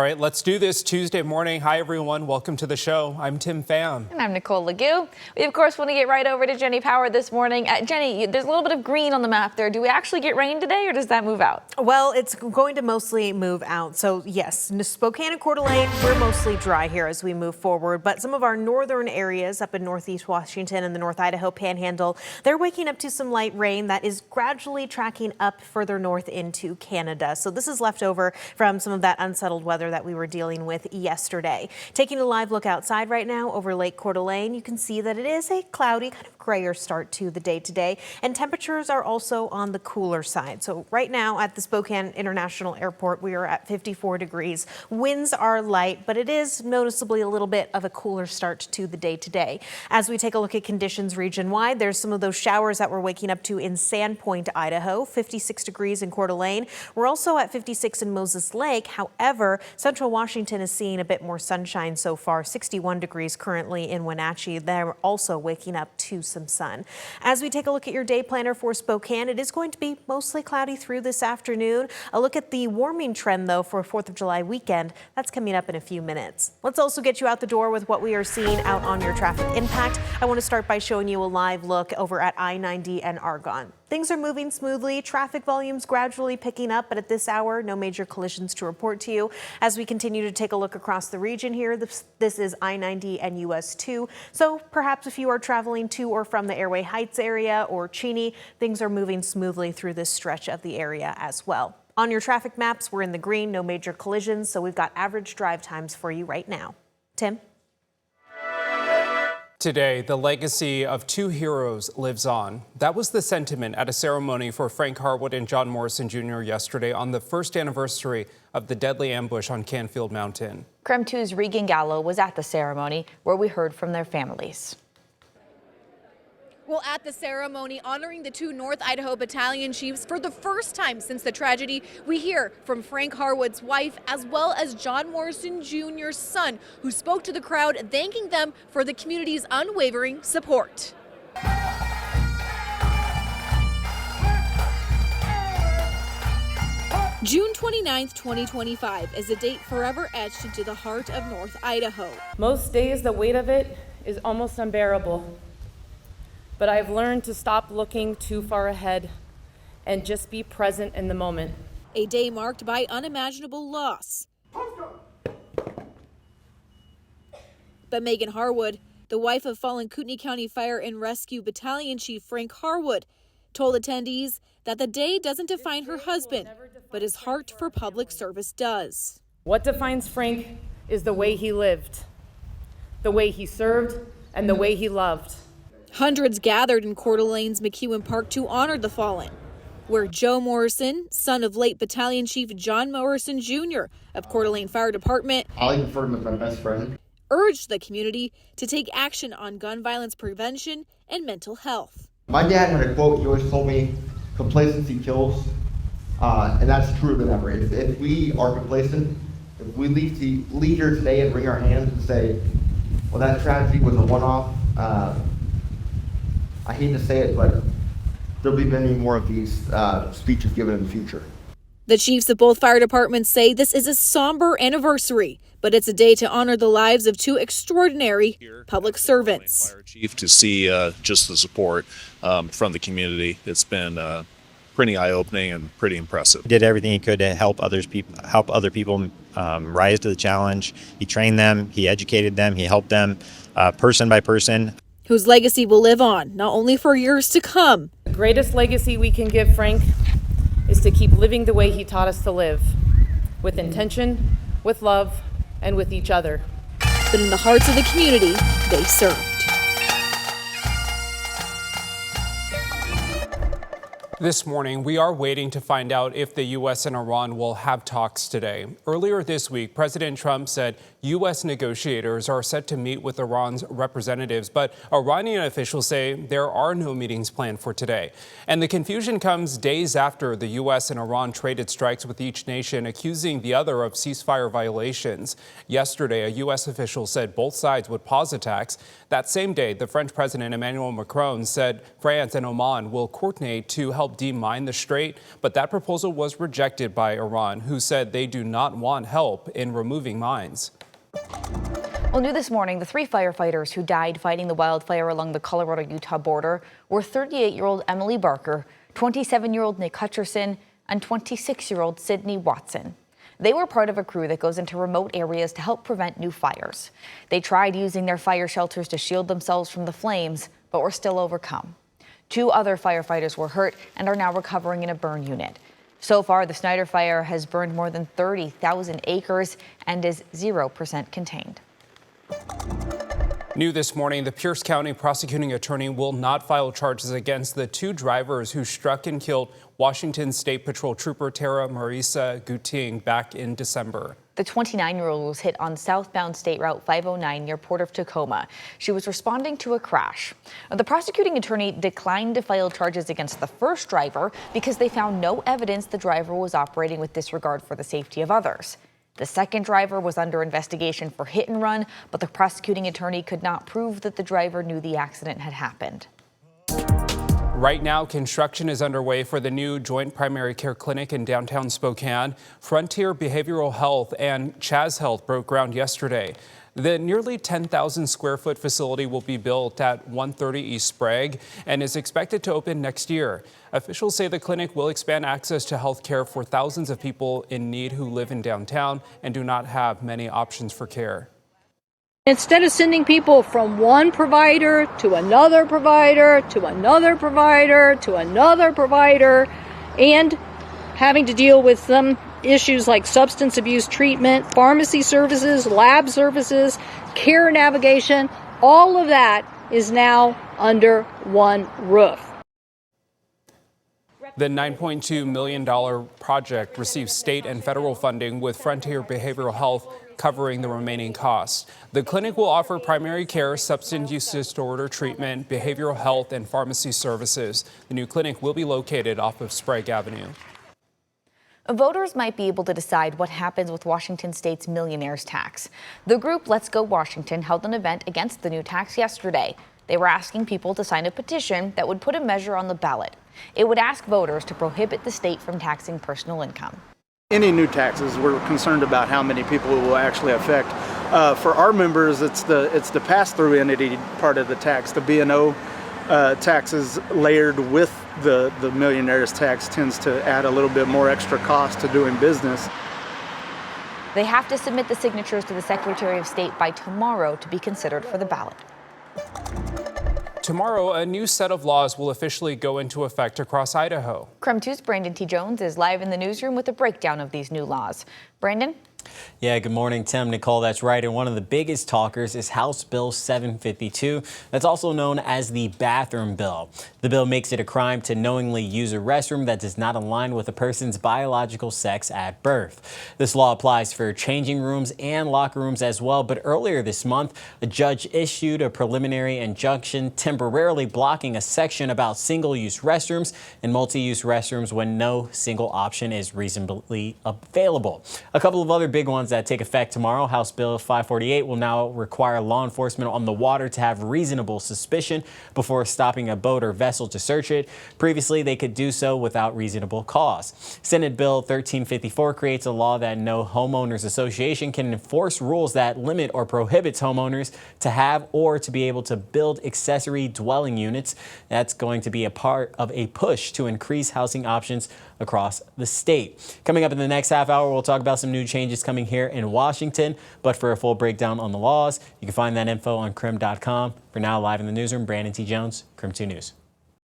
right, let's do this Tuesday morning. Hi, everyone. Welcome to the show. I'm Tim Pham. And I'm Nicole Legue. We, of course, want to get right over to Jenny Power this morning. Jenny, there's a little bit of green on the map there. Do we actually get rain today, or does that move out? Well, it's going to mostly move out. So, yes, Spokane and Coeur d'Alene, we're mostly dry here as we move forward. But some of our northern areas up in northeast Washington and the North Idaho Panhandle, they're waking up to some light rain that is gradually tracking up further north into Canada. So this is left over from some of that unsettled weather that we were dealing with yesterday. Taking a live look outside right now over Lake Coeur d'Alene, you can see that it is a cloudy, kind of grayer start to the day today, and temperatures are also on the cooler side. So right now at the Spokane International Airport, we are at 54 degrees. Winds are light, but it is noticeably a little bit of a cooler start to the day today. As we take a look at conditions region-wide, there's some of those showers that we're waking up to in Sandpoint, Idaho, 56 degrees in Coeur d'Alene. We're also at 56 in Moses Lake. However, Central Washington is seeing a bit more sunshine so far, 61 degrees currently in Wenatchee. They're also waking up to some sun. As we take a look at your day planner for Spokane, it is going to be mostly cloudy through this afternoon. A look at the warming trend, though, for 4th of July weekend. That's coming up in a few minutes. Let's also get you out the door with what we are seeing out on your traffic impact. I want to start by showing you a live look over at I-90 and Argonne. Things are moving smoothly, traffic volumes gradually picking up, but at this hour, no major collisions to report to you. As we continue to take a look across the region here, this is I-90 and US 2. So perhaps if you are traveling to or from the Airway Heights area or Cheney, things are moving smoothly through this stretch of the area as well. On your traffic maps, we're in the green, no major collisions, so we've got average drive times for you right now. Tim? Today, the legacy of two heroes lives on. That was the sentiment at a ceremony for Frank Harwood and John Morrison Jr. yesterday on the first anniversary of the deadly ambush on Canfield Mountain. KREM 2's Regan Gallo was at the ceremony where we heard from their families. Well, at the ceremony honoring the two North Idaho battalion chiefs for the first time since the tragedy, we hear from Frank Harwood's wife as well as John Morrison Jr.'s son, who spoke to the crowd thanking them for the community's unwavering support. June 29th, 2025 is a date forever etched into the heart of North Idaho. Most days the weight of it is almost unbearable. But I've learned to stop looking too far ahead and just be present in the moment. A day marked by unimaginable loss. But Megan Harwood, the wife of fallen Kootenai County Fire and Rescue Battalion Chief Frank Harwood, told attendees that the day doesn't define her husband, but his heart for public service does. What defines Frank is the way he lived, the way he served, and the way he loved. Hundreds gathered in Coeur d'Alene's McEwen Park to honor the fallen, where Joe Morrison, son of late Battalion Chief John Morrison Jr. of Coeur d'Alene Fire Department, I refer to him as my best friend, urged the community to take action on gun violence prevention and mental health. My dad had a quote. He always told me, "Complacency kills," and that's true than ever. If we are complacent, if we leave here today and wring our hands and say, "Well, that tragedy was a one-off," I hate to say it, but there'll be many more of these speeches given in the future. The chiefs of both fire departments say this is a somber anniversary, but it's a day to honor the lives of two extraordinary public servants. Fire chief, to see just the support from the community, it's been pretty eye-opening and pretty impressive. He did everything he could to help other people rise to the challenge. He trained them, he educated them, he helped them person by person. Whose legacy will live on, not only for years to come. The greatest legacy we can give Frank is to keep living the way he taught us to live, with intention, with love, and with each other. But in the hearts of the community they served. This morning, we are waiting to find out if the U.S. and Iran will have talks today. Earlier this week, President Trump said U.S. negotiators are set to meet with Iran's representatives, but Iranian officials say there are no meetings planned for today. And the confusion comes days after the U.S. and Iran traded strikes with each nation, accusing the other of ceasefire violations. Yesterday, a U.S. official said both sides would pause attacks. That same day, the French President Emmanuel Macron said France and Oman will coordinate to help help demine the strait, but that proposal was rejected by Iran, who said they do not want help in removing mines. Well, new this morning, the 3 firefighters who died fighting the wildfire along the Colorado-Utah border were 38-year-old Emily Barker, 27-year-old Nick Hutcherson, and 26-year-old Sydney Watson. They were part of a crew that goes into remote areas to help prevent new fires. They tried using their fire shelters to shield themselves from the flames, but were still overcome. 2 other firefighters were hurt and are now recovering in a burn unit. So far, the Snyder Fire has burned more than 30,000 acres and is 0% contained. New this morning, the Pierce County prosecuting attorney will not file charges against the 2 drivers who struck and killed Washington State Patrol Trooper Tara Marisa Guting back in December. The 29-year-old was hit on southbound State Route 509 near Port of Tacoma. She was responding to a crash. The prosecuting attorney declined to file charges against the first driver because they found no evidence the driver was operating with disregard for the safety of others. The second driver was under investigation for hit and run, but the prosecuting attorney could not prove that the driver knew the accident had happened. Right now, construction is underway for the new joint primary care clinic in downtown Spokane. Frontier Behavioral Health and Chaz Health broke ground yesterday. The nearly 10,000 square foot facility will be built at 130 East Sprague and is expected to open next year. Officials say the clinic will expand access to health care for thousands of people in need who live in downtown and do not have many options for care. Instead of sending people from one provider to another provider to another provider to another provider and having to deal with some issues like substance abuse treatment, pharmacy services, lab services, care navigation, all of that is now under one roof. The $9.2 million project receives state and federal funding, with Frontier Behavioral Health covering the remaining costs. The clinic will offer primary care, substance use disorder treatment, behavioral health, and pharmacy services. The new clinic will be located off of Sprague Avenue. Voters might be able to decide what happens with Washington State's Millionaires tax. The group Let's Go Washington held an event against the new tax yesterday. They were asking people to sign a petition that would put a measure on the ballot. It would ask voters to prohibit the state from taxing personal income. Any new taxes, we're concerned about how many people it will actually affect. For our members, it's the pass-through entity part of the tax. The B&O taxes layered with the Millionaires tax tends to add a little bit more extra cost to doing business. They have to submit the signatures to the Secretary of State by tomorrow to be considered for the ballot. Tomorrow, a new set of laws will officially go into effect across Idaho. KREM 2's Brandon T. Jones is live in the newsroom with a breakdown of these new laws. Brandon? Yeah, good morning, Tim. Nicole, that's right. And one of the biggest talkers is House Bill 752. That's also known as the bathroom bill. The bill makes it a crime to knowingly use a restroom that does not align with a person's biological sex at birth. This law applies for changing rooms and locker rooms as well. But earlier this month, a judge issued a preliminary injunction temporarily blocking a section about single-use restrooms and multi-use restrooms when no single option is reasonably available. A couple of other big ones that take effect tomorrow. House Bill 548 will now require law enforcement on the water to have reasonable suspicion before stopping a boat or vessel to search it. Previously, they could do so without reasonable cause. Senate Bill 1354 creates a law that no homeowners association can enforce rules that limit or prohibits homeowners to have or to be able to build accessory dwelling units. That's going to be a part of a push to increase housing options across the state. Coming up in the next half hour, we'll talk about some new changes coming here in Washington. But for a full breakdown on the laws, you can find that info on KREM.com. For now, live in the newsroom, Brandon T. Jones, KREM 2 News.